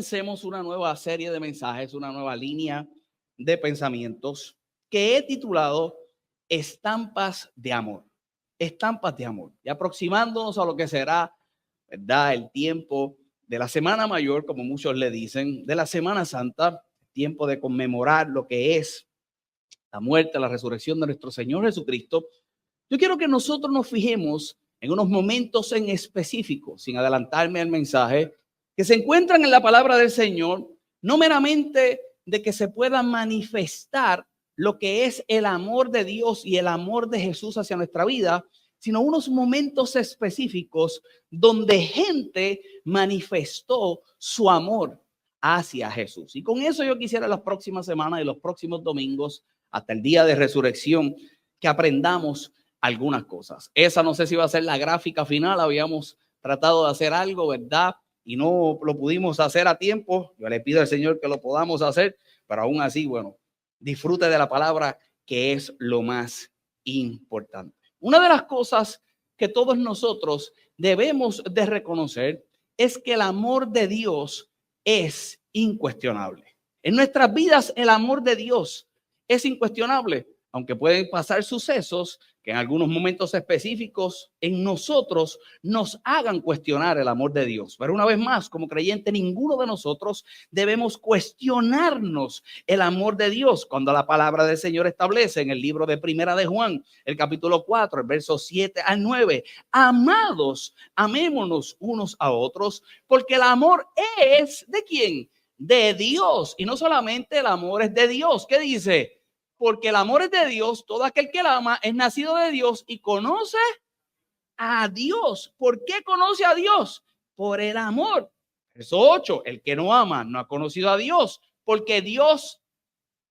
comencemos una nueva serie de mensajes, una nueva línea de pensamientos que he titulado Estampas de Amor. Estampas de amor. Y aproximándonos a lo que será, ¿verdad?, el tiempo de la Semana Mayor, como muchos le dicen, de la Semana Santa, tiempo de conmemorar lo que es la muerte, la resurrección de nuestro Señor Jesucristo. Yo quiero que nosotros nos fijemos en unos momentos en específico, sin adelantarme al mensaje, que se encuentran en la palabra del Señor, no meramente de que se pueda manifestar lo que es el amor de Dios y el amor de Jesús hacia nuestra vida, sino unos momentos específicos donde gente manifestó su amor hacia Jesús. Y con eso yo quisiera las próximas semanas y los próximos domingos, hasta el día de resurrección, que aprendamos algunas cosas. Esa no sé si va a ser la gráfica final. Habíamos tratado de hacer algo, ¿verdad?, y no lo pudimos hacer a tiempo. Yo le pido al Señor que lo podamos hacer, pero aún así, bueno, disfrute de la palabra, que es lo más importante. Una de las cosas que todos nosotros debemos de reconocer es que el amor de Dios es incuestionable. En nuestras vidas el amor de Dios es incuestionable, aunque pueden pasar sucesos que en algunos momentos específicos en nosotros nos hagan cuestionar el amor de Dios. Pero una vez más, como creyente, ninguno de nosotros debemos cuestionarnos el amor de Dios, cuando la palabra del Señor establece en el libro de Primera de Juan, el capítulo 4, el verso 7 al 9, amados, amémonos unos a otros, porque el amor es ¿de quién? De Dios. Y no solamente el amor es de Dios. ¿Qué dice? Porque el amor es de Dios, todo aquel que la ama es nacido de Dios y conoce a Dios. ¿Por qué conoce a Dios? Por el amor. Verso 8, el que no ama no ha conocido a Dios, porque Dios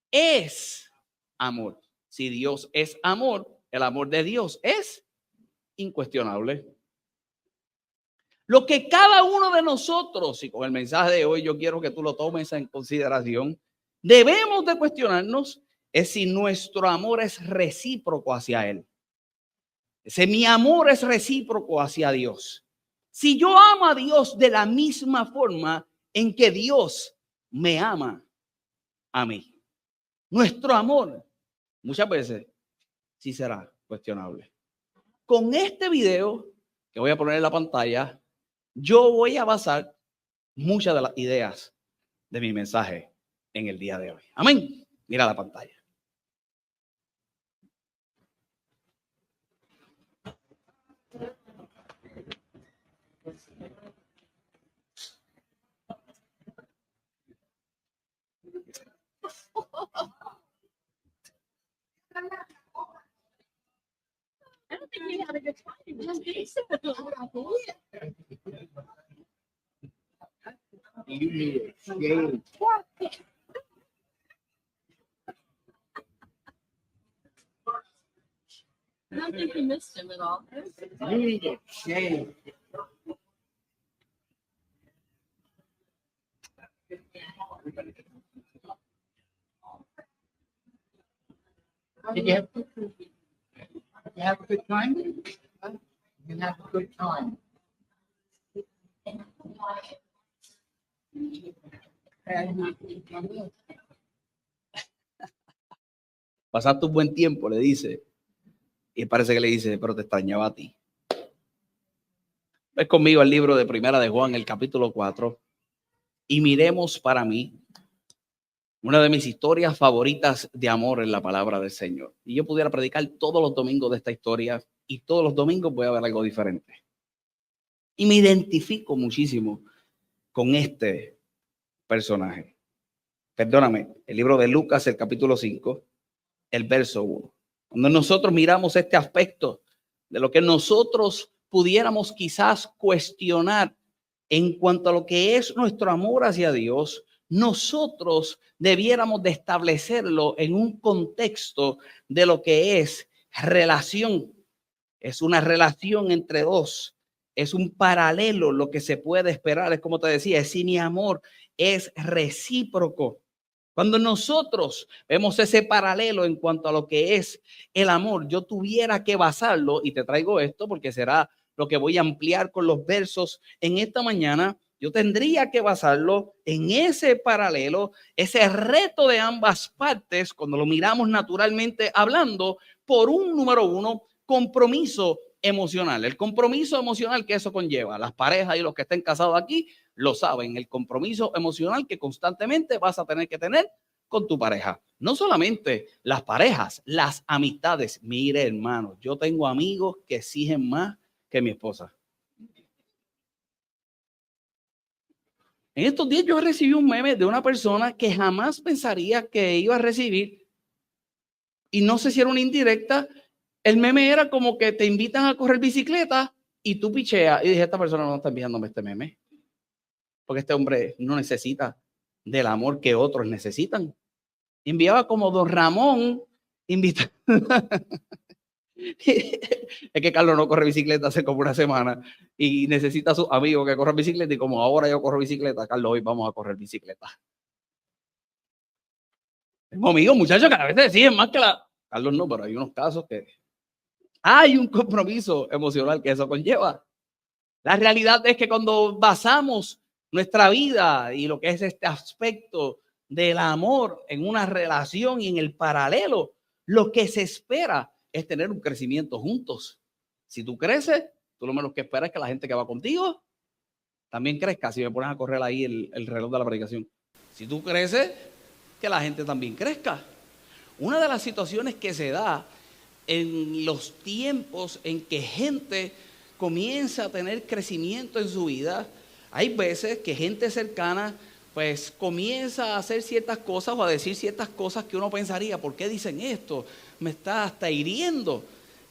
es amor. Si Dios es amor, el amor de Dios es incuestionable. Lo que cada uno de nosotros, y con el mensaje de hoy yo quiero que tú lo tomes en consideración, debemos de cuestionarnos es si nuestro amor es recíproco hacia Él. Si mi amor es recíproco hacia Dios. Si yo amo a Dios de la misma forma en que Dios me ama a mí. Nuestro amor muchas veces sí será cuestionable. Con este video que voy a poner en la pantalla, yo voy a basar muchas de las ideas de mi mensaje en el día de hoy. Amén. Mira la pantalla. I don't think you had a good time. You need a shave. I don't think you missed him at all. You need a shave. Did you have a good time? You have a good time. Pasaste un buen tiempo, le dice. Y parece que le dice, pero te extrañaba a ti. Ves conmigo al libro de Primera de Juan, el capítulo 4, y miremos para mí una de mis historias favoritas de amor en la palabra del Señor. Y yo pudiera predicar todos los domingos de esta historia, y todos los domingos voy a ver algo diferente. Y me identifico muchísimo con este personaje. Perdóname, el libro de Lucas, el capítulo 5, el verso 1. Cuando nosotros miramos este aspecto de lo que nosotros pudiéramos quizás cuestionar en cuanto a lo que es nuestro amor hacia Dios, nosotros debiéramos de establecerlo en un contexto de lo que es relación. Es una relación entre dos. Es un paralelo lo que se puede esperar. Es como te decía, es si mi amor es recíproco. Cuando nosotros vemos ese paralelo en cuanto a lo que es el amor, yo tuviera que basarlo, y te traigo esto porque será lo que voy a ampliar con los versos en esta mañana. Yo tendría que basarlo en ese paralelo, ese reto de ambas partes, cuando lo miramos naturalmente hablando, por un número uno, compromiso emocional. El compromiso emocional que eso conlleva. Las parejas y los que estén casados aquí lo saben. El compromiso emocional que constantemente vas a tener que tener con tu pareja. No solamente las parejas, las amistades. Mire, hermano, yo tengo amigos que exigen más que mi esposa. En estos días yo recibí un meme de una persona que jamás pensaría que iba a recibir, y no sé si era una indirecta. El meme era como que te invitan a correr bicicleta y tú picheas. Y dije, esta persona no está enviándome este meme, porque este hombre no necesita del amor que otros necesitan. Enviaba como Don Ramón invitando. Es que Carlos no corre bicicleta hace como una semana y necesita a sus amigos que corran bicicleta, y como ahora yo corro bicicleta, Carlos, hoy vamos a correr bicicleta. Tengo amigos, muchachos, que a veces exigen más que la... Carlos no, pero hay unos casos que hay un compromiso emocional que eso conlleva. La realidad es que cuando basamos nuestra vida y lo que es este aspecto del amor en una relación y en el paralelo, lo que se espera es tener un crecimiento juntos. Si tú creces, tú lo menos que esperas es que la gente que va contigo también crezca. Si me pones a correr ahí el reloj de la predicación. Si tú creces, que la gente también crezca. Una de las situaciones que se da en los tiempos en que gente comienza a tener crecimiento en su vida, hay veces que gente cercana pues comienza a hacer ciertas cosas o a decir ciertas cosas que uno pensaría, ¿por qué dicen esto? Me está hasta hiriendo.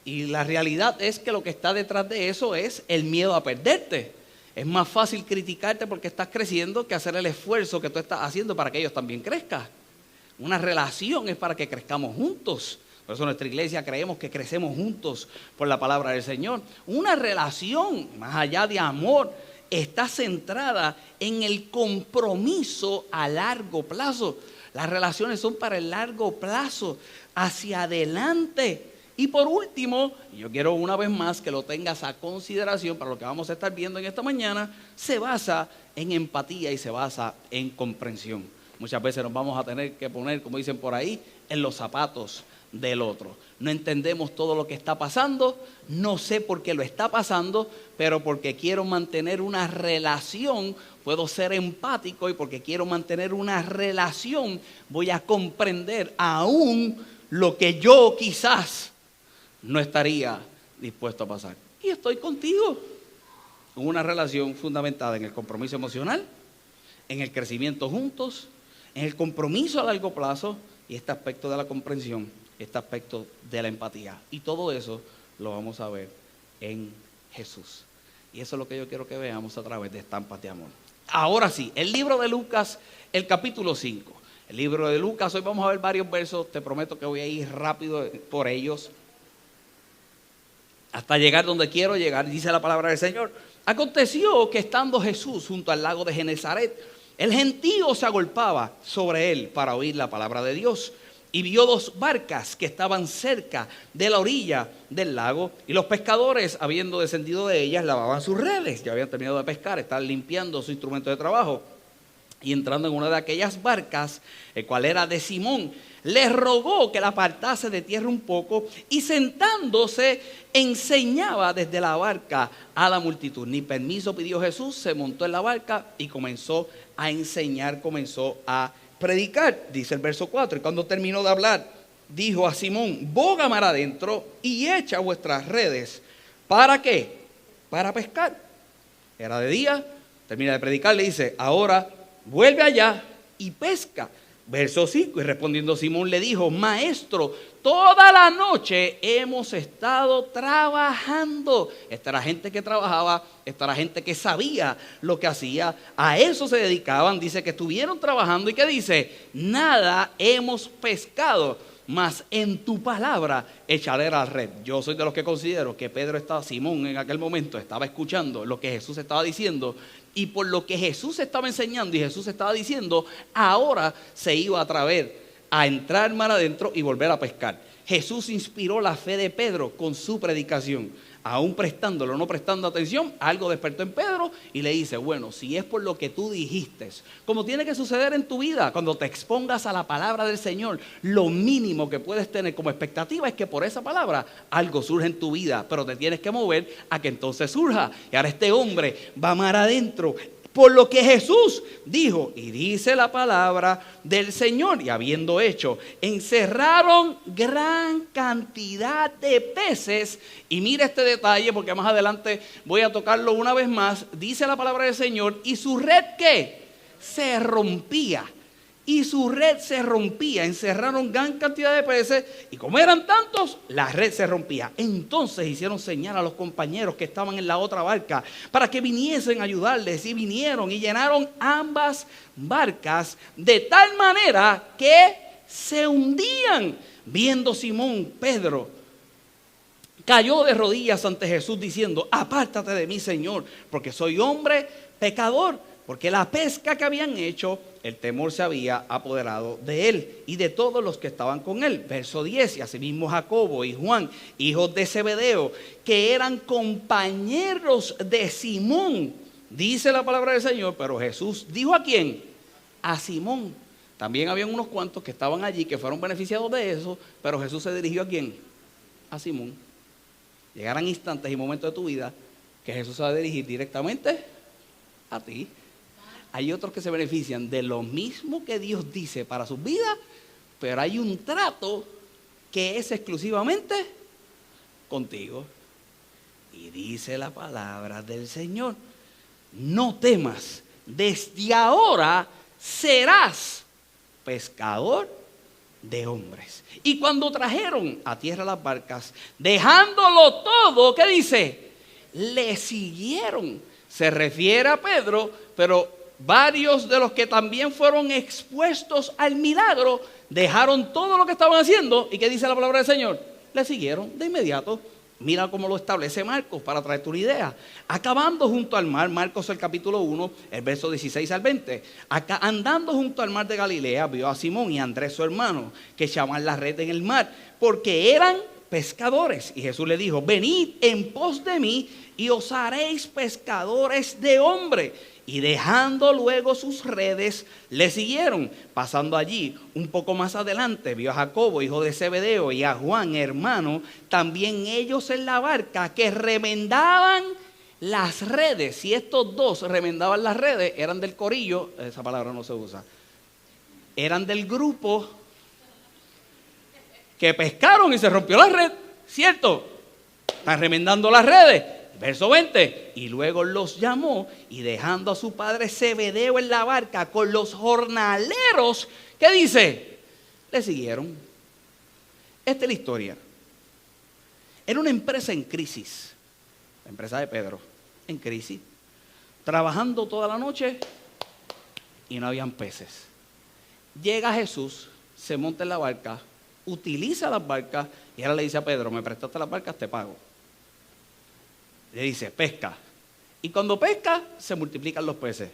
Y la realidad es que lo que está detrás de eso es el miedo a perderte. Es más fácil criticarte porque estás creciendo que hacer el esfuerzo que tú estás haciendo para que ellos también crezcan. Una relación es para que crezcamos juntos. Por eso en nuestra iglesia creemos que crecemos juntos por la palabra del Señor. Una relación, más allá de amor, está centrada en el compromiso a largo plazo. Las relaciones son para el largo plazo, hacia adelante. Y por último, yo quiero una vez más que lo tengas a consideración para lo que vamos a estar viendo en esta mañana, se basa en empatía y se basa en comprensión. Muchas veces nos vamos a tener que poner, como dicen por ahí, en los zapatos del otro. No entendemos todo lo que está pasando, no sé por qué lo está pasando, pero porque quiero mantener una relación, puedo ser empático, y porque quiero mantener una relación, voy a comprender aún lo que yo quizás no estaría dispuesto a pasar. Y estoy contigo. Una relación fundamentada en el compromiso emocional, en el crecimiento juntos, en el compromiso a largo plazo y este aspecto de la comprensión, este aspecto de la empatía. Y todo eso lo vamos a ver en Jesús. Y eso es lo que yo quiero que veamos a través de Estampas de Amor. Ahora sí, el libro de Lucas, el capítulo 5. El libro de Lucas, hoy vamos a ver varios versos. Te prometo que voy a ir rápido por ellos hasta llegar donde quiero llegar. Dice la palabra del Señor: aconteció que estando Jesús junto al lago de Genezaret, el gentío se agolpaba sobre él para oír la palabra de Dios. Y vio dos barcas que estaban cerca de la orilla del lago, y los pescadores, habiendo descendido de ellas, lavaban sus redes. Ya habían terminado de pescar, estaban limpiando su instrumento de trabajo. Y entrando en una de aquellas barcas, el cual era de Simón, le rogó que la apartase de tierra un poco, y sentándose enseñaba desde la barca a la multitud. Ni permiso pidió Jesús, se montó en la barca y comenzó a enseñar, comenzó a predicar. Dice el verso 4, y cuando terminó de hablar, dijo a Simón: boga mar adentro y echa vuestras redes. ¿Para qué? Para pescar. Era de día, termina de predicar, le dice: ahora vuelve allá y pesca. Verso 5, y respondiendo Simón le dijo: maestro, toda la noche hemos estado trabajando. Esta era gente que trabajaba, esta era gente que sabía lo que hacía, a eso se dedicaban. Dice que estuvieron trabajando y que dice: nada hemos pescado, mas en tu palabra echaré la red. Yo soy de los que considero que Simón en aquel momento estaba escuchando lo que Jesús estaba diciendo, y por lo que Jesús estaba enseñando y Jesús estaba diciendo, ahora se iba a atrever a entrar mar adentro y volver a pescar. Jesús inspiró la fe de Pedro con su predicación. Aún prestándolo o no prestando atención, algo despertó en Pedro y le dice, bueno, si es por lo que tú dijiste, como tiene que suceder en tu vida, cuando te expongas a la palabra del Señor, lo mínimo que puedes tener como expectativa es que por esa palabra algo surge en tu vida, pero te tienes que mover a que entonces surja. Y ahora este hombre va mar adentro, por lo que Jesús dijo, y dice la palabra del Señor, y habiendo hecho, encerraron gran cantidad de peces. Y mira este detalle, porque más adelante voy a tocarlo una vez más. Dice la palabra del Señor, y su red, ¿qué? Se rompía. Y su red se rompía. Encerraron gran cantidad de peces, y como eran tantos, la red se rompía. Entonces hicieron señal a los compañeros que estaban en la otra barca para que viniesen a ayudarles, y vinieron y llenaron ambas barcas de tal manera que se hundían. Viendo Simón Pedro, cayó de rodillas ante Jesús diciendo, apártate de mí, Señor, porque soy hombre pecador. Porque la pesca que habían hecho, el temor se había apoderado de él y de todos los que estaban con él. Verso 10, y asimismo Jacobo y Juan, hijos de Zebedeo, que eran compañeros de Simón. Dice la palabra del Señor, pero Jesús dijo ¿a quién? A Simón. También habían unos cuantos que estaban allí que fueron beneficiados de eso, pero Jesús se dirigió ¿a quién? A Simón. Llegarán instantes y momentos de tu vida que Jesús se va a dirigir directamente a ti. Hay otros que se benefician de lo mismo que Dios dice para sus vidas, pero hay un trato que es exclusivamente contigo. Y dice la palabra del Señor, no temas, desde ahora serás pescador de hombres. Y cuando trajeron a tierra las barcas, dejándolo todo, ¿qué dice? Le siguieron. Se refiere a Pedro, pero varios de los que también fueron expuestos al milagro dejaron todo lo que estaban haciendo. ¿Y qué dice la palabra del Señor? Le siguieron de inmediato. Mira cómo lo establece Marcos para traerte una idea. Acabando junto al mar, Marcos el capítulo 1, el verso 16 al 20. Acá, andando junto al mar de Galilea, vio a Simón y a Andrés su hermano, que echaban la red en el mar, porque eran pescadores. Y Jesús le dijo, venid en pos de mí y os haréis pescadores de hombres. Y dejando luego sus redes, le siguieron. Pasando allí, un poco más adelante, vio a Jacobo, hijo de Zebedeo, y a Juan, hermano, también ellos en la barca, que remendaban las redes. Si estos dos remendaban las redes, eran del corillo, esa palabra no se usa, eran del grupo que pescaron y se rompió la red, ¿cierto? Están remendando las redes. Verso 20, y luego los llamó, y dejando a su padre Zebedeo en la barca con los jornaleros, ¿qué dice? Le siguieron. Esta es la historia. Era una empresa en crisis, la empresa de Pedro, en crisis, trabajando toda la noche y no habían peces. Llega Jesús, se monta en la barca, utiliza las barcas y ahora le dice a Pedro, me prestaste las barcas, te pago. Le dice, pesca. Y cuando pesca, se multiplican los peces.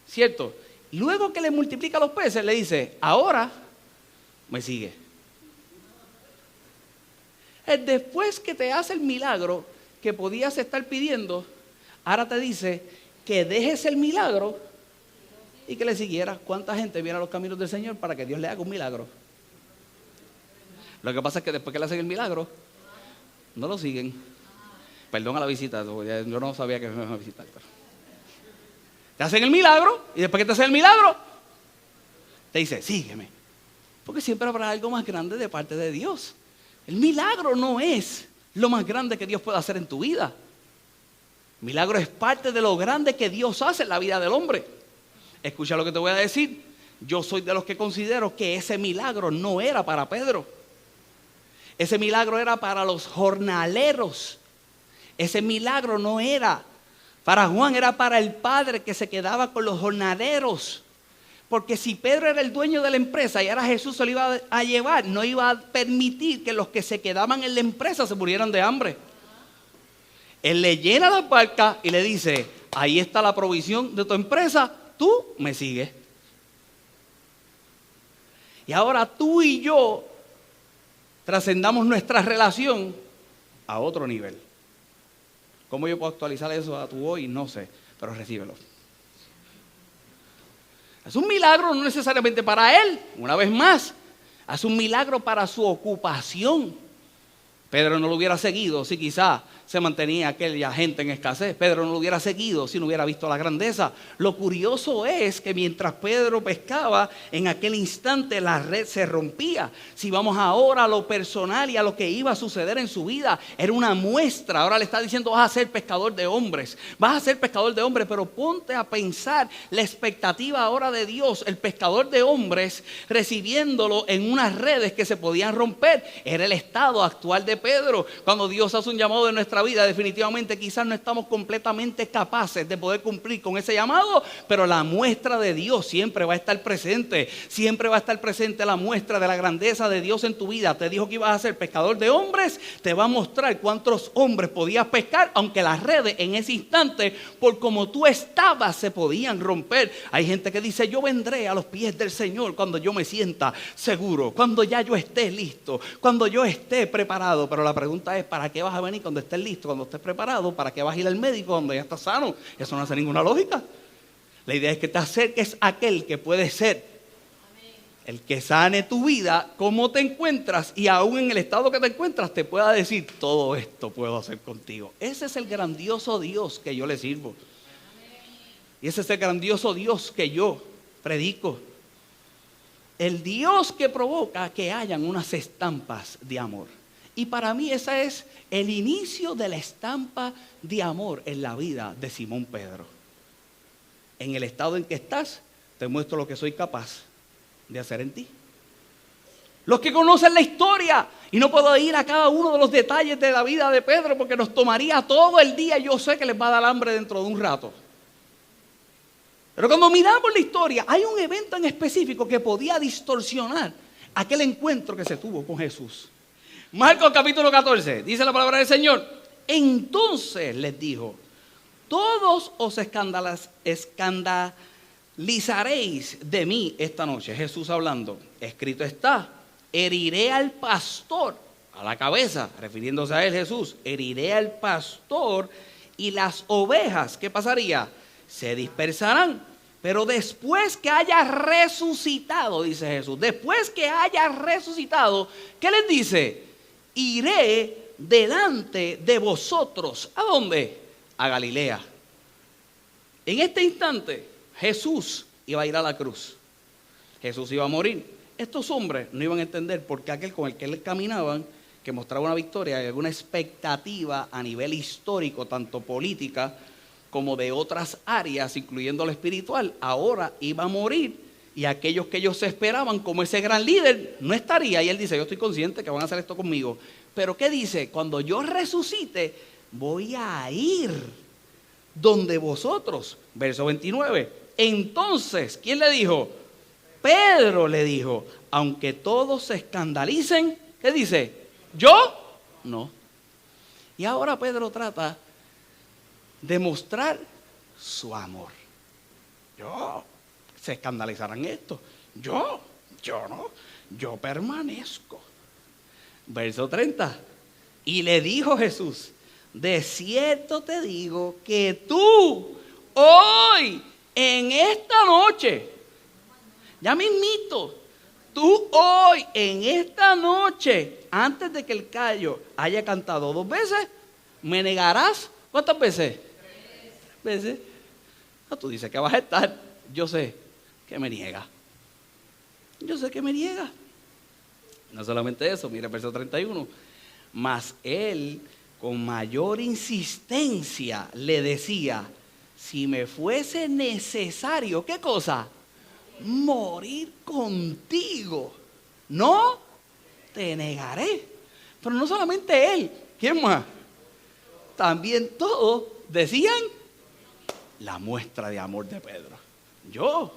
¿Cierto? Luego que le multiplica los peces, le dice, ahora me sigue. Después que te hace el milagro que podías estar pidiendo, ahora te dice que dejes el milagro y que le siguieras. ¿Cuánta gente viene a los caminos del Señor para que Dios le haga un milagro? Lo que pasa es que después que le hacen el milagro, no lo siguen. Perdón a la visita, yo no sabía que me iban a visitar. Pero te hacen el milagro y después que te hacen el milagro, te dice, sígueme. Porque siempre habrá algo más grande de parte de Dios. El milagro no es lo más grande que Dios puede hacer en tu vida. El milagro es parte de lo grande que Dios hace en la vida del hombre. Escucha lo que te voy a decir. Yo soy de los que considero que ese milagro no era para Pedro. Ese milagro era para los jornaleros. Ese milagro no era para Juan, era para el padre que se quedaba con los jornaleros. Porque si Pedro era el dueño de la empresa y ahora Jesús se lo iba a llevar, no iba a permitir que los que se quedaban en la empresa se murieran de hambre. Él le llena las barcas y le dice, ahí está la provisión de tu empresa, tú me sigues. Y ahora tú y yo trascendamos nuestra relación a otro nivel. ¿Cómo yo puedo actualizar eso a tu hoy? No sé, pero recíbelo. Es un milagro no necesariamente para él, una vez más. Es un milagro para su ocupación. Pedro no lo hubiera seguido si quizá se mantenía aquella gente en escasez. Pedro no lo hubiera seguido si no hubiera visto la grandeza. Lo curioso es que mientras Pedro pescaba, en aquel instante la red se rompía. Si vamos ahora a lo personal y a lo que iba a suceder en su vida, era una muestra. Ahora le está diciendo, vas a ser pescador de hombres. Vas a ser pescador de hombres, pero ponte a pensar la expectativa ahora de Dios. El pescador de hombres recibiéndolo en unas redes que se podían romper. Era el estado actual de Pedro. Cuando Dios hace un llamado de nuestra vida, definitivamente quizás no estamos completamente capaces de poder cumplir con ese llamado, pero la muestra de Dios siempre va a estar presente. Siempre va a estar presente la muestra de la grandeza de Dios en tu vida. Te dijo que ibas a ser pescador de hombres, te va a mostrar cuántos hombres podías pescar, aunque las redes en ese instante, por como tú estabas, se podían romper. Hay gente que dice, yo vendré a los pies del Señor cuando yo me sienta seguro, cuando ya yo esté listo, cuando yo esté preparado. Pero la pregunta es, ¿para qué vas a venir cuando estés listo, cuando estés preparado? ¿Para qué vas a ir al médico cuando ya estás sano? Eso no hace ninguna lógica. La idea es que te acerques a aquel que puede ser el que sane tu vida, cómo te encuentras, y aún en el estado que te encuentras te pueda decir, todo esto puedo hacer contigo. Ese es el grandioso Dios que yo le sirvo. Y ese es el grandioso Dios que yo predico. El Dios que provoca que hayan unas estampas de amor. Y para mí ese es el inicio de la estampa de amor en la vida de Simón Pedro. En el estado en que estás, te muestro lo que soy capaz de hacer en ti. Los que conocen la historia, y no puedo ir a cada uno de los detalles de la vida de Pedro porque nos tomaría todo el día, yo sé que les va a dar hambre dentro de un rato. Pero cuando miramos la historia, hay un evento en específico que podía distorsionar aquel encuentro que se tuvo con Jesús. Marcos capítulo 14, dice la palabra del Señor. Entonces les dijo, todos os escandalizaréis de mí esta noche. Jesús hablando, escrito está, heriré al pastor a la cabeza, refiriéndose a él Jesús, heriré al pastor y las ovejas, ¿qué pasaría? Se dispersarán. Pero después que haya resucitado, dice Jesús, después que haya resucitado, ¿qué les dice? Iré delante de vosotros. ¿A dónde? A Galilea. En este instante, Jesús iba a ir a la cruz. Jesús iba a morir. Estos hombres no iban a entender por qué aquel con el que él caminaban, que mostraba una victoria y alguna expectativa a nivel histórico, tanto política como de otras áreas, incluyendo lo espiritual, ahora iba a morir. Y aquellos que ellos esperaban como ese gran líder no estaría. Y él dice, yo estoy consciente que van a hacer esto conmigo. Pero ¿qué dice? Cuando yo resucite, voy a ir donde vosotros. Verso 29. Entonces, ¿quién le dijo? Pedro le dijo, aunque todos se escandalicen, ¿qué dice? ¿Yo? No. Y ahora Pedro trata de mostrar su amor. Yo. Se escandalizarán esto. Yo no, yo permanezco. Verso 30. Y le dijo Jesús, de cierto te digo que tú hoy, en esta noche, ya mismito, tú hoy, en esta noche, antes de que el gallo haya cantado 2 veces, me negarás. ¿Cuántas veces? 3 veces. No, tú dices que vas a estar. Yo sé que me niega. Yo sé que me niega. No solamente eso, mira el verso 31. Mas él con mayor insistencia le decía, si me fuese necesario, ¿qué cosa? Morir contigo, no te negaré. Pero no solamente él, ¿quién más? También todos decían la muestra de amor de Pedro. Yo,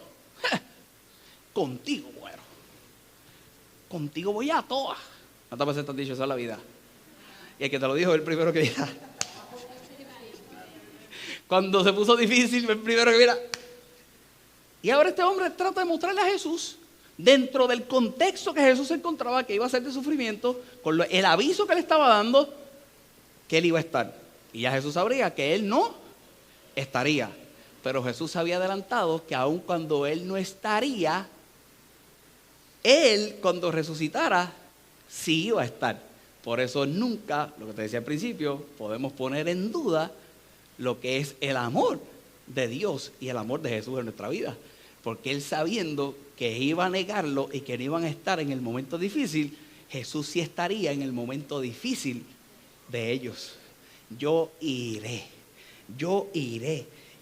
contigo muero. Contigo voy a todas. ¿Cuántas veces te han dicho eso en la vida? Y el que te lo dijo es el primero que dirá. Cuando se puso difícil, el primero que mira. Y ahora este hombre trata de mostrarle a Jesús dentro del contexto que Jesús se encontraba, que iba a ser de sufrimiento, con el aviso que le estaba dando, que él iba a estar. Y ya Jesús sabría que él no estaría. Pero Jesús había adelantado que aun cuando él no estaría, él cuando resucitara, sí iba a estar. Por eso nunca, lo que te decía al principio, podemos poner en duda lo que es el amor de Dios y el amor de Jesús en nuestra vida. Porque él, sabiendo que iba a negarlo y que no iban a estar en el momento difícil, Jesús sí estaría en el momento difícil de ellos. Yo iré.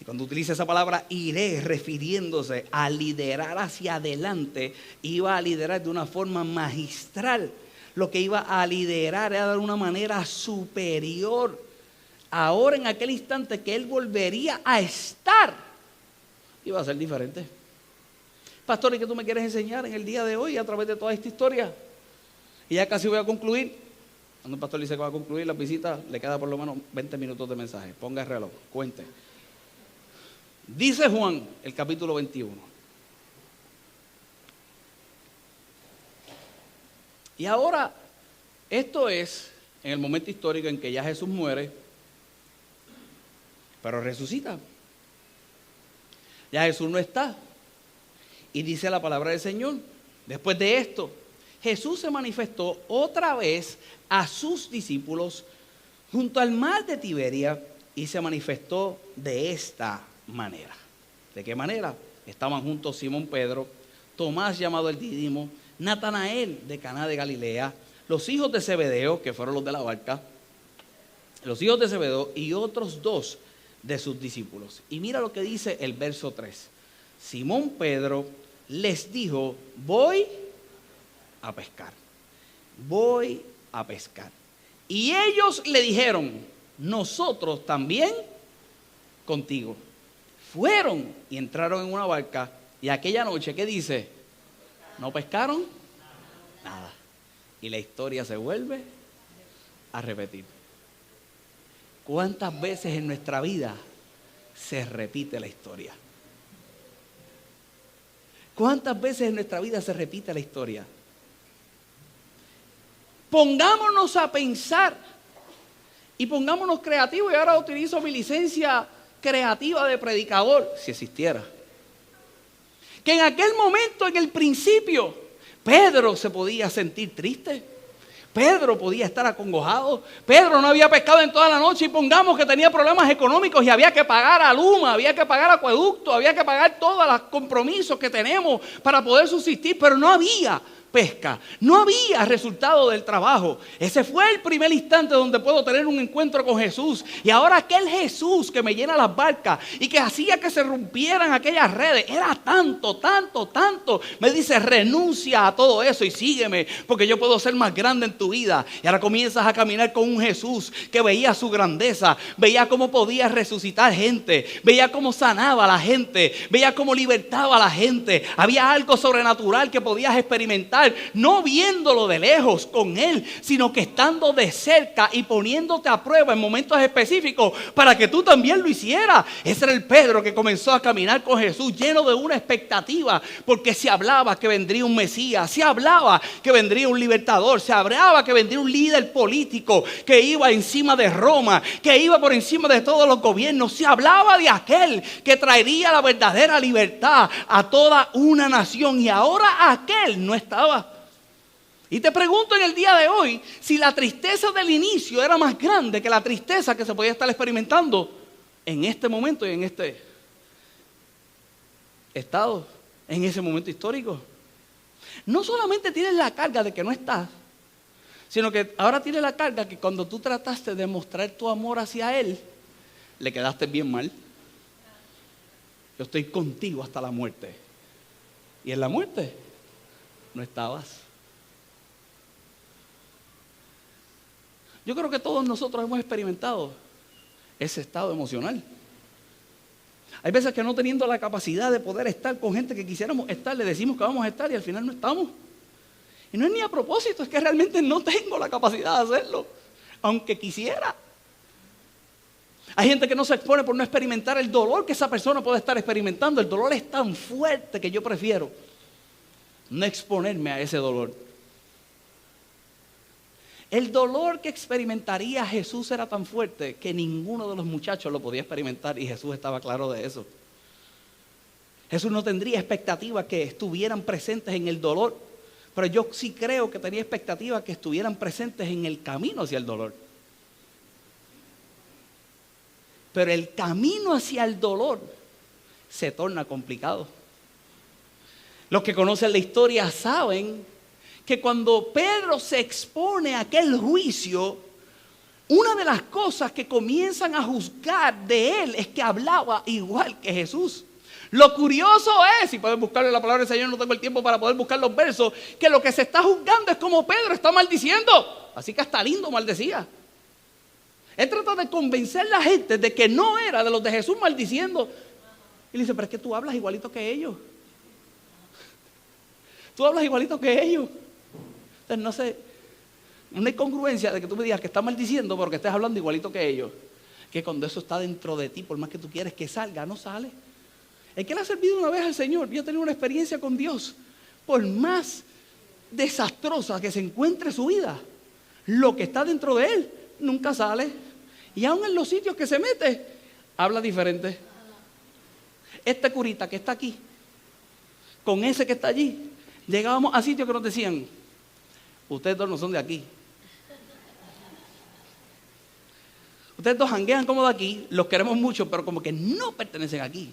Y cuando utiliza esa palabra iré, refiriéndose a liderar hacia adelante, iba a liderar de una forma magistral. Lo que iba a liderar era de una manera superior. Ahora, en aquel instante que él volvería a estar, iba a ser diferente. Pastor, ¿y qué tú me quieres enseñar en el día de hoy a través de toda esta historia? Y ya casi voy a concluir. Cuando el pastor dice que va a concluir la visita, le queda por lo menos 20 minutos de mensaje. Ponga el reloj, cuente. Dice Juan, el capítulo 21. Y ahora, esto es en el momento histórico en que ya Jesús muere, pero resucita. Ya Jesús no está. Y dice la palabra del Señor, después de esto, Jesús se manifestó otra vez a sus discípulos junto al mar de Tiberia y se manifestó de esta manera. ¿De qué manera? Estaban juntos Simón Pedro, Tomás llamado el Dídimo, Natanael de Caná de Galilea, los hijos de Zebedeo, que fueron los de la barca, los hijos de Zebedeo y otros dos de sus discípulos. Y mira lo que dice el verso 3. Simón Pedro les dijo, voy a pescar. Voy a pescar. Y ellos le dijeron, nosotros también contigo. Fueron y entraron en una barca y aquella noche, ¿qué dice? ¿No pescaron? Nada. Y la historia se vuelve a repetir. ¿Cuántas veces en nuestra vida se repite la historia? ¿Cuántas veces en nuestra vida se repite la historia? Pongámonos a pensar y pongámonos creativos. Y ahora utilizo mi licencia creativa de predicador, si existiera. Que en aquel momento, en el principio, Pedro se podía sentir triste. Pedro podía estar acongojado. Pedro no había pescado en toda la noche y pongamos que tenía problemas económicos y había que pagar a Luma, había que pagar acueducto, había que pagar todos los compromisos que tenemos para poder subsistir, pero no había pesca, no había resultado del trabajo. Ese fue el primer instante donde puedo tener un encuentro con Jesús. Y ahora aquel Jesús que me llena las barcas y que hacía que se rompieran aquellas redes, era tanto. Me dice, renuncia a todo eso y sígueme, porque yo puedo ser más grande en tu vida. Y ahora comienzas a caminar con un Jesús que veía su grandeza, veía cómo podía resucitar gente, veía cómo sanaba a la gente, veía cómo libertaba a la gente. Había algo sobrenatural que podías experimentar, no viéndolo de lejos con él, sino que estando de cerca y poniéndote a prueba en momentos específicos para que tú también lo hicieras. Ese era el Pedro que comenzó a caminar con Jesús lleno de una expectativa, porque se hablaba que vendría un Mesías, se hablaba que vendría un libertador, se hablaba que vendría un líder político que iba encima de Roma, que iba por encima de todos los gobiernos. Se hablaba de aquel que traería la verdadera libertad a toda una nación, y ahora aquel no estaba. Y te pregunto en el día de hoy si la tristeza del inicio era más grande que la tristeza que se podía estar experimentando en este momento y en este estado, en ese momento histórico. No solamente tienes la carga de que no estás, sino que ahora tienes la carga que cuando tú trataste de mostrar tu amor hacia Él, le quedaste bien mal. Yo estoy contigo hasta la muerte. Y en la muerte no estabas. Yo creo que todos nosotros hemos experimentado ese estado emocional. Hay veces que no teniendo la capacidad de poder estar con gente que quisiéramos estar, le decimos que vamos a estar y al final no estamos. Y no es ni a propósito, es que realmente no tengo la capacidad de hacerlo, aunque quisiera. Hay gente que no se expone por no experimentar el dolor que esa persona puede estar experimentando. El dolor es tan fuerte que yo prefiero no exponerme a ese dolor. El dolor que experimentaría Jesús era tan fuerte que ninguno de los muchachos lo podía experimentar y Jesús estaba claro de eso. Jesús no tendría expectativa que estuvieran presentes en el dolor, pero yo sí creo que tenía expectativa que estuvieran presentes en el camino hacia el dolor. Pero el camino hacia el dolor se torna complicado. Los que conocen la historia saben que cuando Pedro se expone a aquel juicio, una de las cosas que comienzan a juzgar de él es que hablaba igual que Jesús. Lo curioso es, si pueden buscarle la palabra del Señor, no tengo el tiempo para poder buscar los versos, que lo que se está juzgando es como Pedro está maldiciendo. Así que hasta lindo maldecía. Él trata de convencer a la gente de que no era de los de Jesús maldiciendo. Y le dice, pero es que tú hablas igualito que ellos. Tú hablas igualito que ellos. Entonces no sé, no hay congruencia de que tú me digas que estás maldiciendo porque estés hablando igualito que ellos. Que cuando eso está dentro de ti, por más que tú quieres que salga, no sale. El que le ha servido una vez al Señor y ha tenido una experiencia con Dios, por más desastrosa que se encuentre su vida, lo que está dentro de él nunca sale. Y aún en los sitios que se mete, habla diferente. Este curita que está aquí, con ese que está allí, llegábamos a sitios que nos decían, ustedes dos no son de aquí. Ustedes dos janguean como de aquí, los queremos mucho, pero como que no pertenecen aquí.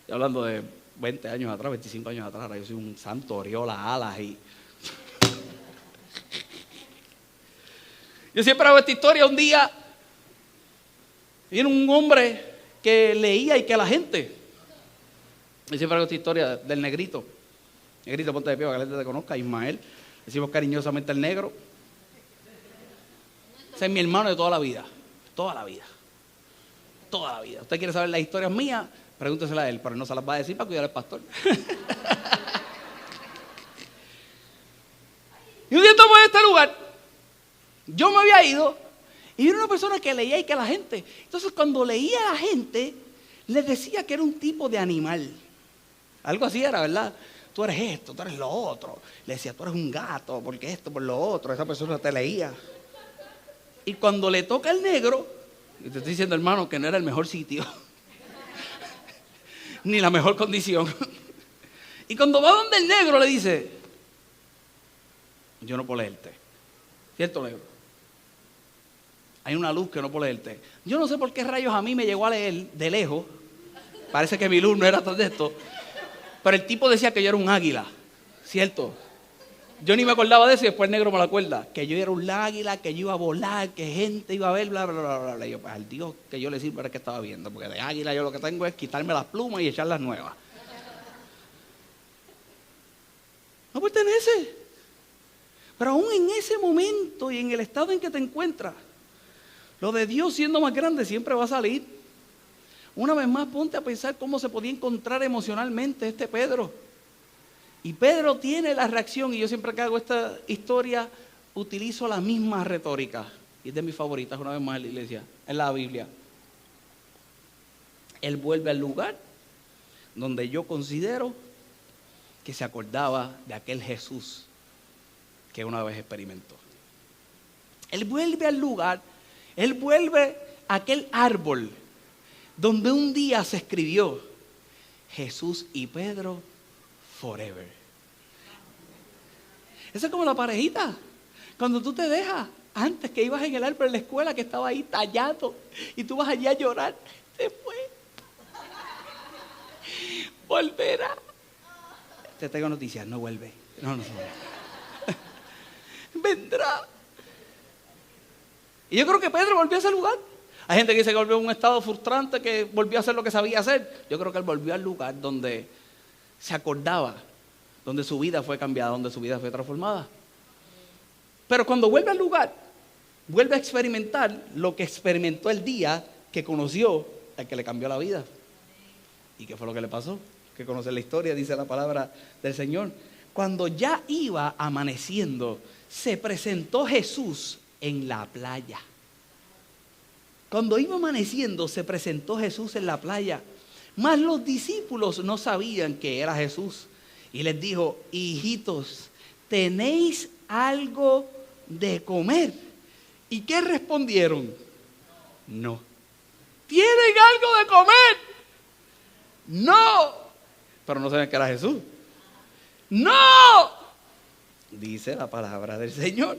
Estoy hablando de 20 años atrás, 25 años atrás, ahora yo soy un santo, oriola, alas y... Yo siempre hago esta historia. Un día viene un hombre que leía y que la gente... Yo siempre hago esta historia del negrito. Negrito, ponte de pie para que la gente te conozca. Ismael, decimos cariñosamente el negro. Ese es mi hermano de toda la vida. Toda la vida. Toda la vida. Usted quiere saber las historias mías, pregúntesela a él, pero no se las va a decir para cuidar al pastor. Y un día estamos en este lugar. Yo me había ido y era una persona que leía y que la gente. Entonces cuando leía a la gente, les decía que era un tipo de animal. Algo así era, ¿verdad? Tú eres esto, tú eres lo otro. Le decía, tú eres un gato, porque esto, por lo otro. Esa persona te leía. Y cuando le toca el negro, y te estoy diciendo, hermano, que no era el mejor sitio, ni la mejor condición. Y cuando va donde el negro le dice, yo no puedo leerte. ¿Cierto, negro? Hay una luz que no puedo leerte. Yo no sé por qué rayos a mí me llegó a leer de lejos. Parece que mi luz no era tan de esto. Pero el tipo decía que yo era un águila. ¿Cierto? Yo ni me acordaba de eso y después el negro me lo acuerda. Que yo era un águila, que yo iba a volar, que gente iba a ver, bla, bla, bla, bla, bla. Y yo, pues al Dios que yo le sirvo era que estaba viendo. Porque de águila yo lo que tengo es quitarme las plumas y echar las nuevas. No pertenece. Pero aún en ese momento y en el estado en que te encuentras, lo de Dios siendo más grande siempre va a salir. Una vez más ponte a pensar cómo se podía encontrar emocionalmente este Pedro. Y Pedro tiene la reacción, y yo siempre que hago esta historia utilizo la misma retórica. Y es de mis favoritas una vez más en la iglesia, en la Biblia. Él vuelve al lugar donde yo considero que se acordaba de aquel Jesús que una vez experimentó. Él vuelve al lugar, él vuelve a aquel árbol donde un día se escribió Jesús y Pedro forever. Eso es como la parejita. Cuando tú te dejas, antes que ibas en el árbol en la escuela que estaba ahí tallado y tú vas allí a llorar, después volverá. Te tengo noticias, no vuelve. No vuelve. Vendrá. Y yo creo que Pedro volvió a ese lugar. Hay gente que dice que volvió a un estado frustrante, que volvió a hacer lo que sabía hacer. Yo creo que él volvió al lugar donde se acordaba, donde su vida fue cambiada, donde su vida fue transformada. Pero cuando vuelve al lugar, vuelve a experimentar lo que experimentó el día que conoció al que le cambió la vida. ¿Y qué fue lo que le pasó? Que conoce la historia, dice la palabra del Señor. Cuando ya iba amaneciendo, se presentó Jesús en la playa. Cuando iba amaneciendo, se presentó Jesús en la playa. Mas los discípulos no sabían que era Jesús. Y les dijo: hijitos, ¿tenéis algo de comer? ¿Y qué respondieron? No. ¿Tienen algo de comer? No. Pero no sabían que era Jesús. No. Dice la palabra del Señor.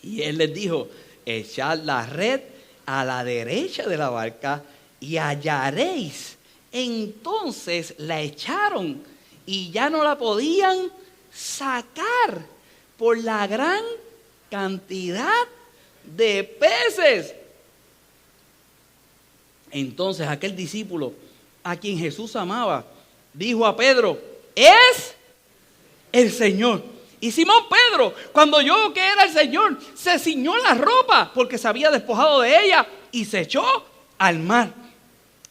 Y él les dijo: echad la red a la derecha de la barca y hallaréis. Entonces la echaron y ya no la podían sacar por la gran cantidad de peces. Entonces aquel discípulo a quien Jesús amaba dijo a Pedro: es el Señor. Y Simón Pedro, cuando oyó que era el Señor, se ciñó la ropa porque se había despojado de ella y se echó al mar.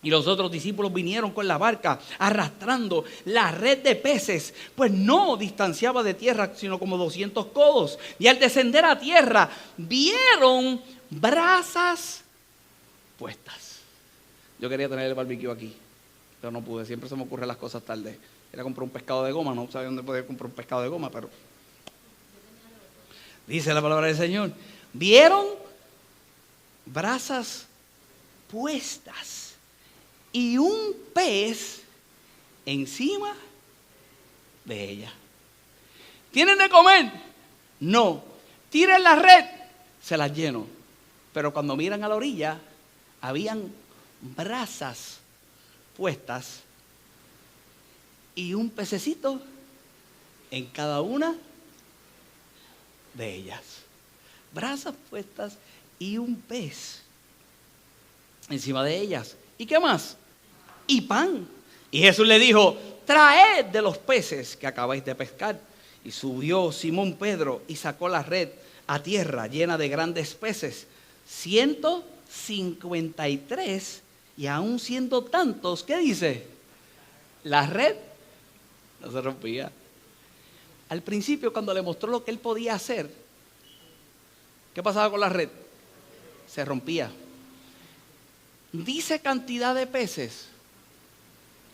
Y los otros discípulos vinieron con la barca arrastrando la red de peces, pues no distanciaba de tierra sino como 200 codos. Y al descender a tierra vieron brasas puestas. Yo quería tener el barbecue aquí, pero no pude. Siempre se me ocurren las cosas tarde. Era comprar un pescado de goma, no sabía dónde podía comprar un pescado de goma, pero dice la palabra del Señor: vieron brasas puestas y un pez encima de ella. ¿Tienen de comer? No. Tiren la red, se las lleno. Pero cuando miran a la orilla, habían brasas puestas y un pececito en cada una de ellas. Brasas puestas y un pez encima de ellas. ¿Y qué más? Y pan. Y Jesús le dijo: traed de los peces que acabáis de pescar. Y subió Simón Pedro y sacó la red a tierra llena de grandes peces, 153, y aún siendo tantos, ¿qué dice? La red no se rompía. Al principio, cuando le mostró lo que él podía hacer, ¿qué pasaba con la red? Se rompía. Dice cantidad de peces.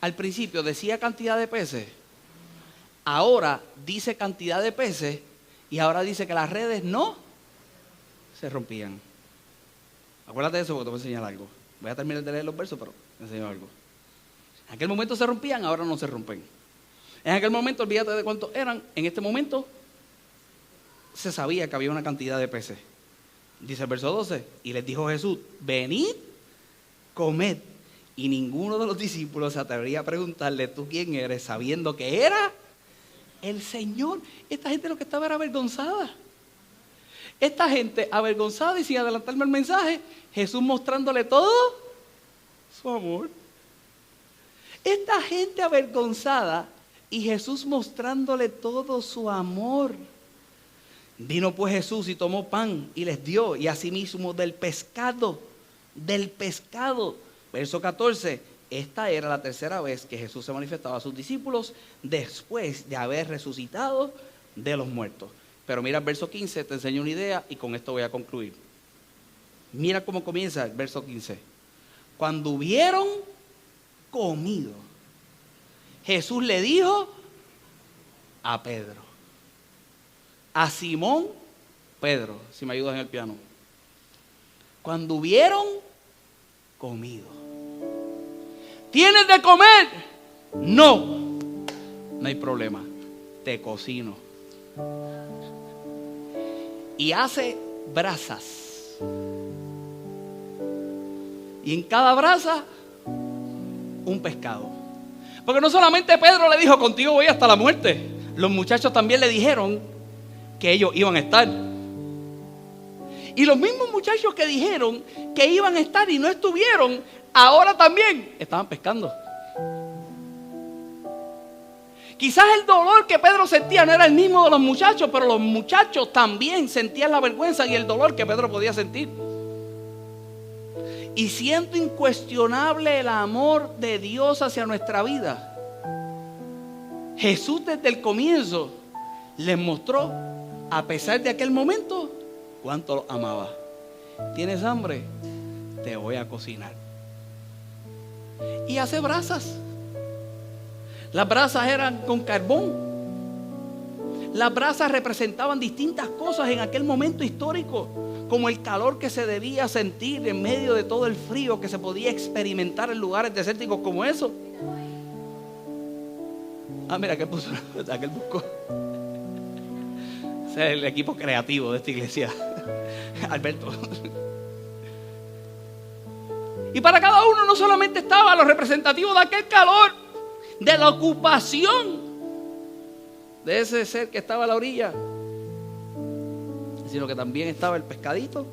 Al principio decía cantidad de peces. Ahora dice cantidad de peces. Y ahora dice que las redes no se rompían. Acuérdate de eso porque te voy a enseñar algo. Voy a terminar de leer los versos, pero te enseño algo. En aquel momento se rompían, ahora no se rompen. En aquel momento, olvídate de cuántos eran. En este momento se sabía que había una cantidad de peces. Dice el verso 12: y les dijo Jesús: venid, comed. Y ninguno de los discípulos se atrevería a preguntarle: ¿tú quién eres?, sabiendo que era el Señor. Esta gente lo que estaba era avergonzada. Esta gente avergonzada, y sin adelantarme el mensaje, Jesús mostrándole todo su amor. Esta gente avergonzada y Jesús mostrándole todo su amor. Vino pues Jesús y tomó pan y les dio, y asimismo del pescado. Verso 14: esta era la tercera vez que Jesús se manifestaba a sus discípulos después de haber resucitado de los muertos. Pero mira el verso 15, te enseño una idea y con esto voy a concluir. Mira cómo comienza el verso 15. Cuando hubieron comido, Jesús le dijo a Pedro, a Simón Pedro, si me ayudas en el piano. Cuando hubieron comido, ¿tienes de comer? No, no hay problema, te cocino. Y hace brasas, y en cada brasa un pescado. Porque no solamente Pedro le dijo: contigo voy hasta la muerte. Los muchachos también le dijeron que ellos iban a estar. Y los mismos muchachos que dijeron que iban a estar y no estuvieron, ahora también estaban pescando. Quizás el dolor que Pedro sentía no era el mismo de los muchachos, pero los muchachos también sentían la vergüenza y el dolor que Pedro podía sentir. Y siendo incuestionable el amor de Dios hacia nuestra vida, Jesús desde el comienzo les mostró, a pesar de aquel momento, cuánto los amaba. ¿Tienes hambre? Te voy a cocinar. y hace brasas. Las brasas eran con carbón. Las brasas representaban distintas cosas en aquel momento histórico, como el calor que se debía sentir en medio de todo el frío que se podía experimentar en lugares desérticos como eso. Ah, mira, aquel puso, aquel buscó. Ese es el equipo creativo de esta iglesia. Alberto. Y para cada uno no solamente estaba lo representativo de aquel calor, de la ocupación de ese ser que estaba a la orilla, sino que también estaba el pescadito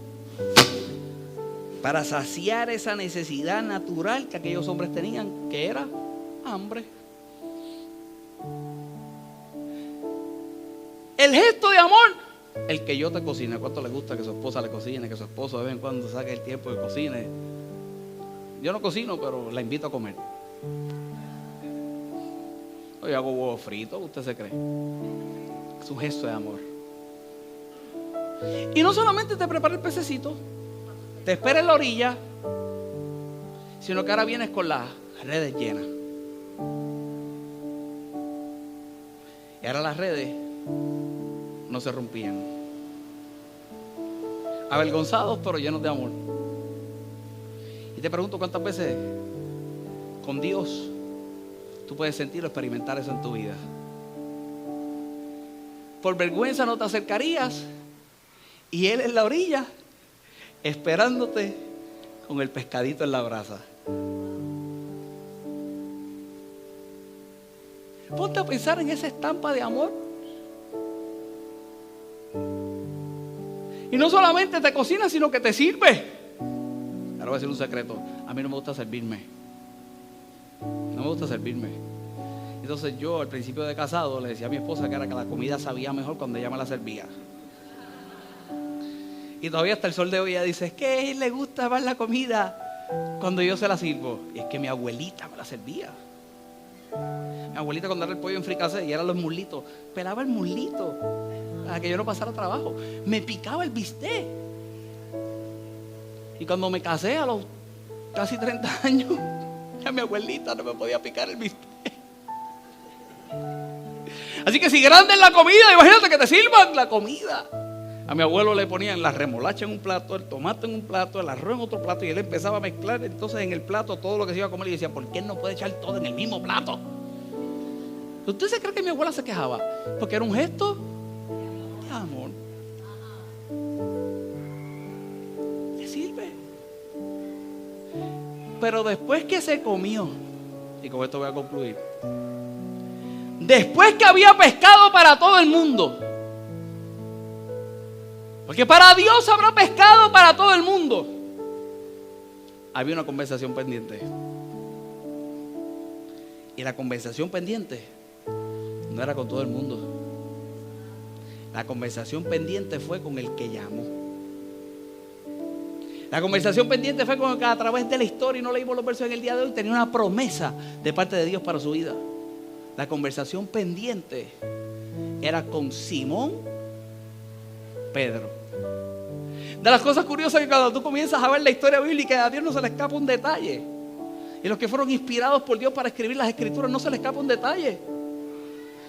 para saciar esa necesidad natural que aquellos hombres tenían, que era hambre. El gesto de amor, el que yo te cocine. ¿Cuánto le gusta que su esposa le cocine, que su esposo de vez en cuando saque el tiempo de cocine? Yo no cocino, pero la invito a comer. Yo hago huevos fritos, ¿usted se cree? Es un gesto de amor. Y no solamente te prepara el pececito, te espera en la orilla, sino que ahora vienes con las redes llenas. Y ahora las redes no se rompían. Avergonzados, pero llenos de amor. Y te pregunto, ¿cuántas veces con Dios tú puedes sentir o experimentar eso en tu vida? Por vergüenza no te acercarías y Él en la orilla esperándote con el pescadito en la brasa. Ponte a pensar en esa estampa de amor. Y no solamente te cocina, sino que te sirve. Ahora voy a decir un secreto. A mí no me gusta servirme. No me gusta servirme. Entonces yo al principio de casado le decía a mi esposa que era que la comida sabía mejor cuando ella me la servía. Y todavía hasta el sol de hoy ella dice, es que a él le gusta más la comida cuando yo se la sirvo. Y es que mi abuelita me la servía. Mi abuelita cuando era el pollo en fricasé y eran los muslitos, pelaba el muslito para que yo no pasara trabajo. Me picaba el bistec. Y cuando me casé a los casi 30 años, ya mi abuelita no me podía picar el bistec. Así que si grande es la comida, imagínate que te sirvan la comida. A mi abuelo le ponían la remolacha en un plato, el tomate en un plato, el arroz en otro plato, y él empezaba a mezclar entonces en el plato todo lo que se iba a comer y decía, ¿por qué no puede echar todo en el mismo plato? ¿Usted se cree que mi abuela se quejaba? Porque era un gesto de amor. Le sirve. Pero después que se comió, y con esto voy a concluir, después que había pescado para todo el mundo, porque para Dios habrá pescado para todo el mundo, había una conversación pendiente. Y la conversación pendiente no era con todo el mundo. La conversación pendiente fue con el que llamó. La conversación pendiente fue con el que a través de la historia, y no leímos los versos en el día de hoy, tenía una promesa de parte de Dios para su vida. La conversación pendiente era con Simón Pedro. De las cosas curiosas que cuando tú comienzas a ver la historia bíblica, a Dios no se le escapa un detalle. Y los que fueron inspirados por Dios para escribir las escrituras, no se le escapa un detalle.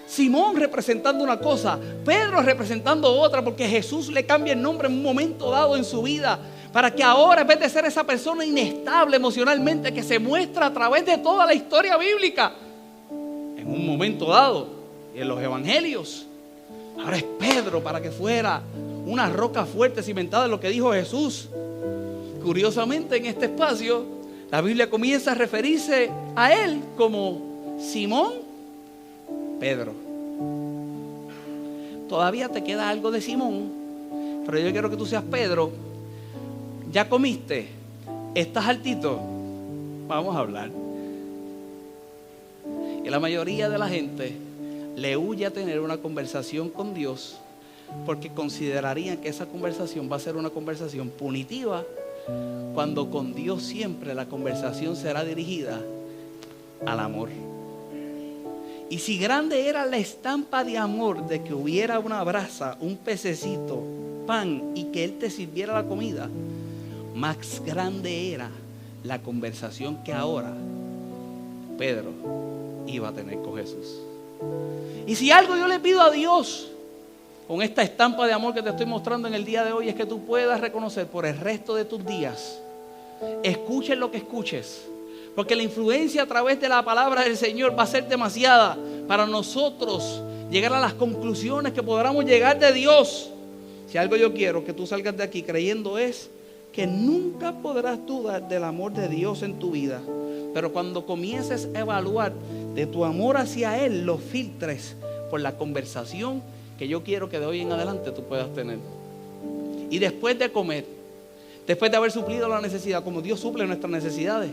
Simón representando una cosa, Pedro representando otra, porque Jesús le cambia el nombre en un momento dado en su vida, para que ahora, en vez de ser esa persona inestable emocionalmente que se muestra a través de toda la historia bíblica, en un momento dado, y en los evangelios, ahora es Pedro, para que fuera una roca fuerte cimentada en lo que dijo Jesús. Curiosamente, en este espacio, la Biblia comienza a referirse a él como Simón Pedro. Todavía te queda algo de Simón, pero yo quiero que tú seas Pedro. ¿Ya comiste? ¿Estás altito? Vamos a hablar. Y la mayoría de la gente le huye a tener una conversación con Dios porque considerarían que esa conversación va a ser una conversación punitiva, cuando con Dios siempre la conversación será dirigida al amor. Y si grande era la estampa de amor de que hubiera una brasa, un pececito, pan y que Él te sirviera la comida, más grande era la conversación que ahora Pedro iba a tener con Jesús. Y si algo yo le pido a Dios con esta estampa de amor que te estoy mostrando en el día de hoy, es que tú puedas reconocer por el resto de tus días, escuches lo que escuches, porque la influencia a través de la palabra del Señor va a ser demasiada para nosotros llegar a las conclusiones que podamos llegar de Dios. Si algo yo quiero que tú salgas de aquí creyendo es que nunca podrás dudar del amor de Dios en tu vida, pero cuando comiences a evaluar de tu amor hacia Él, lo filtres por la conversación que yo quiero que de hoy en adelante tú puedas tener. Y después de comer, después de haber suplido la necesidad, como Dios suple nuestras necesidades,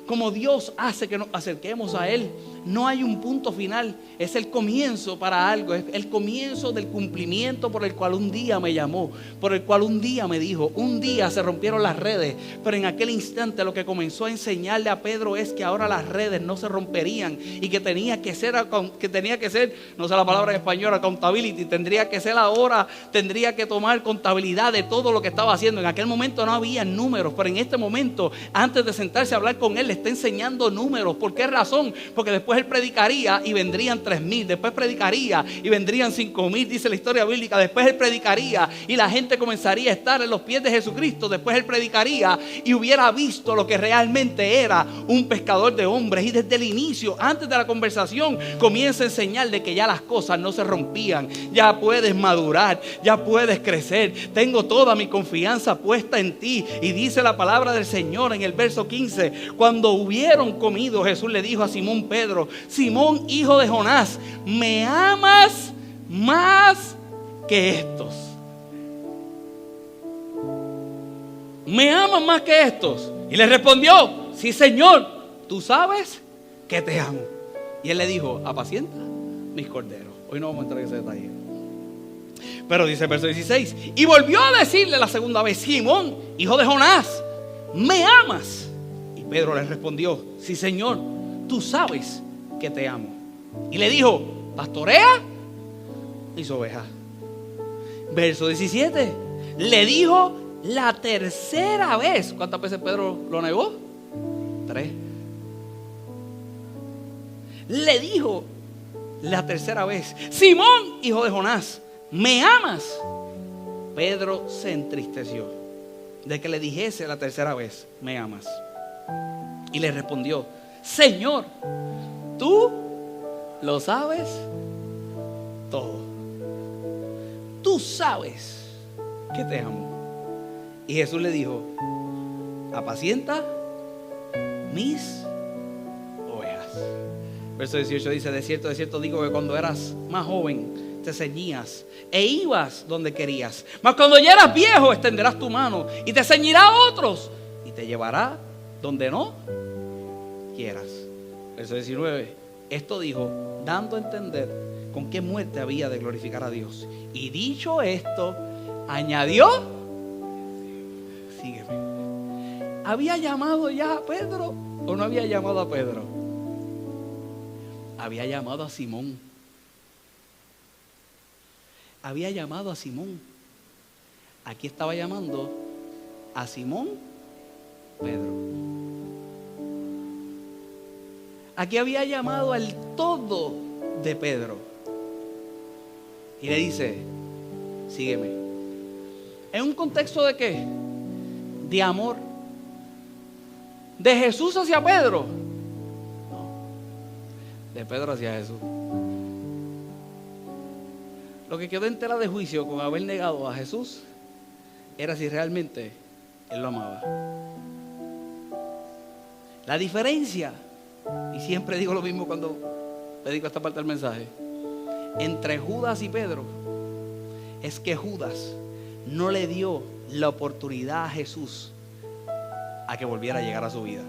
como Dios hace que nos acerquemos a Él, no hay un punto final, es el comienzo para algo, es el comienzo del cumplimiento por el cual un día me llamó, por el cual un día me dijo, un día se rompieron las redes, pero en aquel instante lo que comenzó a enseñarle a Pedro es que ahora las redes no se romperían y que tenía que ser, no sé la palabra en español, accountability, tendría que tomar contabilidad de todo lo que estaba haciendo. En aquel momento no había números, pero en este momento, antes de sentarse a hablar con él, le está enseñando números. ¿Por qué razón? Porque después él predicaría y vendrían 3,000, después predicaría y vendrían 5,000, dice la historia bíblica. Después él predicaría y la gente comenzaría a estar en los pies de Jesucristo. Después él predicaría y hubiera visto lo que realmente era un pescador de hombres. Y desde el inicio, antes de la conversación, comienza a enseñarle que ya las cosas no se rompían, ya puedes madurar, ya puedes crecer, tengo toda mi confianza puesta en ti. Y dice la palabra del Señor en el verso 15, cuando hubieron comido, Jesús le dijo a Simón Pedro: Simón, hijo de Jonás, ¿me amas más que estos? ¿Me amas más que estos? Y le respondió: sí, Señor, tú sabes que te amo. Y él le dijo: apacienta mis corderos. Hoy no vamos a entrar en ese detalle, pero dice el verso 16, y volvió a decirle la segunda vez: Simón, hijo de Jonás, ¿me amas? Y Pedro le respondió: sí, Señor, tú sabes que te amo. Y le dijo: pastorea mis ovejas. Verso 17, le dijo la tercera vez. ¿Cuántas veces Pedro lo negó? 3. Le dijo la tercera vez: Simón, hijo de Jonás, ¿me amas? Pedro se entristeció de que le dijese la tercera vez: ¿me amas? Y le respondió: Señor, tú lo sabes todo. Tú sabes que te amo. Y Jesús le dijo: apacienta mis ovejas. Verso 18 dice: de cierto digo que cuando eras más joven te ceñías e ibas donde querías, mas cuando ya eras viejo extenderás tu mano y te ceñirá a otros y te llevará donde no quieras. Verso 19, esto dijo dando a entender con qué muerte había de glorificar a Dios. Y dicho esto, añadió: sígueme. ¿Había llamado ya a Pedro o no había llamado a Pedro? Había llamado a Simón. Había llamado a Simón. Aquí estaba llamando a Simón Pedro. Aquí había llamado al todo de Pedro. Y le dice: sígueme. ¿En un contexto de qué? De amor. ¿De Jesús hacia Pedro? No. De Pedro hacia Jesús. Lo que quedó en tela de juicio con haber negado a Jesús era si realmente él lo amaba. La diferencia, y siempre digo lo mismo cuando predico esta parte del mensaje, entre Judas y Pedro es que Judas no le dio la oportunidad a Jesús a que volviera a llegar a su vida.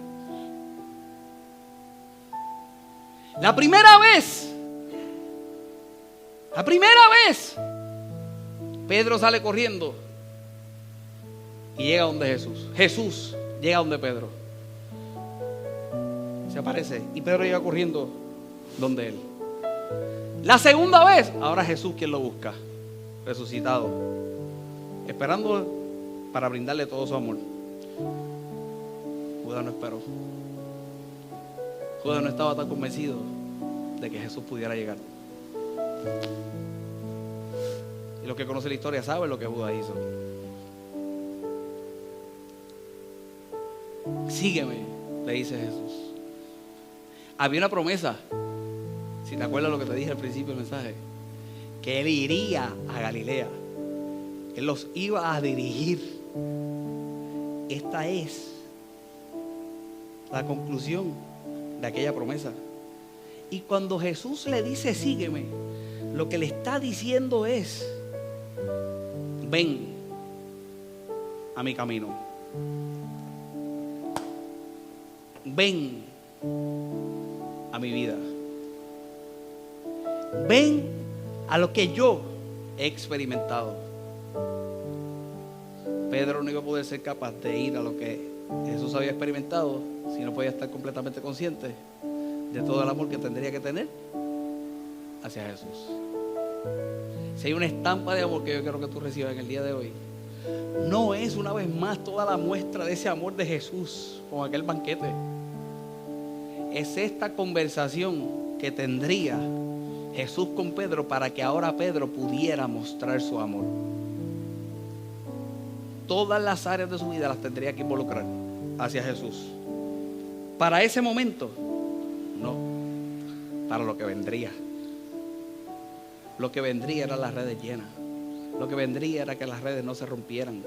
La primera vez, Pedro sale corriendo y llega donde Jesús. Jesús llega donde Pedro. Se aparece y Pedro llega corriendo donde él. La segunda vez, ahora Jesús quien lo busca, resucitado, esperando para brindarle todo su amor. Judas no esperó. Judas no estaba tan convencido de que Jesús pudiera llegar. Y los que conocen la historia saben lo que Judas hizo. Sígueme, le dice Jesús. Había una promesa, si te acuerdas lo que te dije al principio del mensaje, que él iría a Galilea. Él los iba a dirigir. Esta es la conclusión de aquella promesa. Y cuando Jesús le dice sígueme, lo que le está diciendo es: ven a mi camino, ven a mi vida, ven a lo que yo he experimentado. Pedro no iba a poder ser capaz de ir a lo que Jesús había experimentado si no podía estar completamente consciente de todo el amor que tendría que tener hacia Jesús. Si hay una estampa de amor que yo quiero que tú recibas en el día de hoy, no es una vez más toda la muestra de ese amor de Jesús con aquel banquete. Es esta conversación que tendría Jesús con Pedro para que ahora Pedro pudiera mostrar su amor. Todas las áreas de su vida las tendría que involucrar hacia Jesús. Para ese momento, no, para lo que vendría. Lo que vendría era las redes llenas. Lo que vendría era que las redes no se rompieran.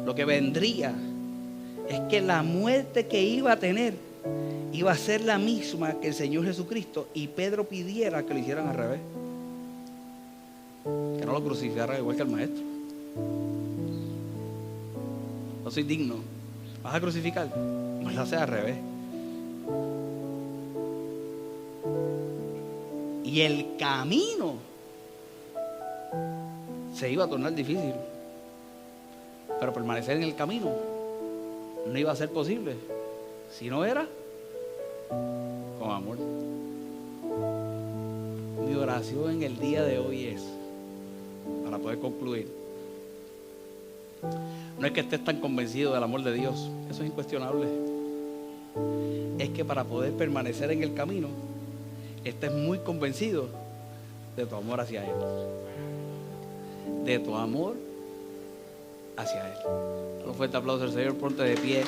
Lo que vendría es que la muerte que iba a tener iba a ser la misma que el Señor Jesucristo, y Pedro pidiera que lo hicieran al revés, que no lo crucificaran igual que el maestro. No soy digno, vas a crucificar, pues lo haces al revés. Y el camino se iba a tornar difícil, pero permanecer en el camino no iba a ser posible si no era con amor. Mi oración en el día de hoy es, para poder concluir, no es que estés tan convencido del amor de Dios, eso es incuestionable. Es que para poder permanecer en el camino, estés muy convencido de tu amor hacia Él. De tu amor hacia Él. Un fuerte aplauso al Señor, ponte de pie.